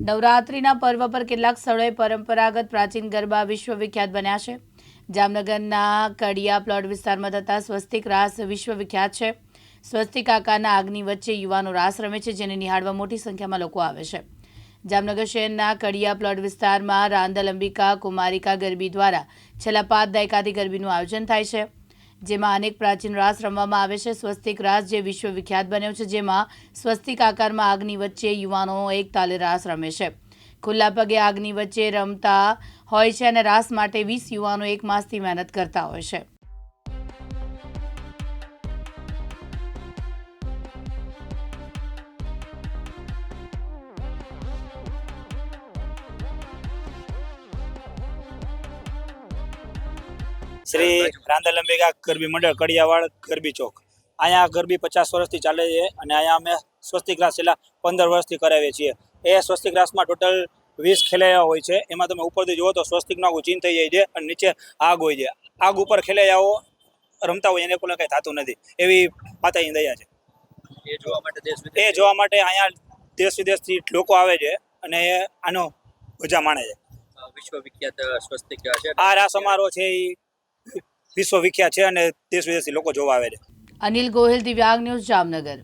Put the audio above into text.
નવરાત્રિના પર્વ પર કેટલાક સ્થળોએ પરંપરાગત પ્રાચીન ગરબા વિશ્વવિખ્યાત બન્યા છે. જામનગરના કડિયા પ્લોટ વિસ્તારમાં થતા સ્વસ્તિક રાસ વિશ્વવિખ્યાત છે. સ્વસ્તિક આકારના આગની વચ્ચે યુવાનો રાસ રમે છે, જેને નિહાળવા મોટી સંખ્યામાં લોકો આવે છે. જામનગર શહેરના કડિયા પ્લોટ વિસ્તારમાં રાંદલ અંબિકા કુમારિકા ગરબી દ્વારા છેલ્લા 5 દાયકાથી ગરબીનું આયોજન થાય છે, જેમાં અનેક પ્રાચીન રાસ રમવામાં આવે છે. સ્વસ્તિક રાસ જે વિશ્વવિખ્યાત બન્યો છે, જેમાં સ્વસ્તિક આકારમાં આગની વચ્ચે યુવાનો એક તાલે રાસ રમે છે. ખુલ્લા પગે આગની વચ્ચે રમતા હોય છે અને રાસ માટે 20 યુવાનો એક માસથી મહેનત કરતા હોય છે. શ્રી રાંદલ અંબિકા ગરબી મંડળ કડિયાવાડ ગરબી ચોક. અહીંયા ગરબી 50 વર્ષથી ચાલે છે અને અહીંયા અમે સ્વસ્તિક રાસ છેલ્લા 15 વર્ષથી કરાવીએ છીએ. એ સ્વસ્તિક રાસમાં ટોટલ 20 ખેલૈયાઓ હોય છે. એમાં તમે ઉપરથી જુઓ તો સ્વસ્તિકનું આખું ચિહ્ન થઈ જાય છે અને નીચે આગ હોય છે. આગ ઉપર ખેલૈયાઓ રમતા હોય એને કોઈ કંઈ થતું નથી, એવી માતાજીની દયા છે. એ જોવા માટે અહીંયા દેશ વિદેશથી લોકો આવે છે અને આનો મજા માણે છે. વિશ્વવિખ્યાત સ્વસ્તિક છે. આ રાસ સમારોહ છે એ વિશ્વવિખ્યાત છે અને દેશ વિદેશથી લોકો જોવા આવે છે. અનિલ ગોહિલ, દિવ્યાંગ ન્યૂઝ, જામનગર.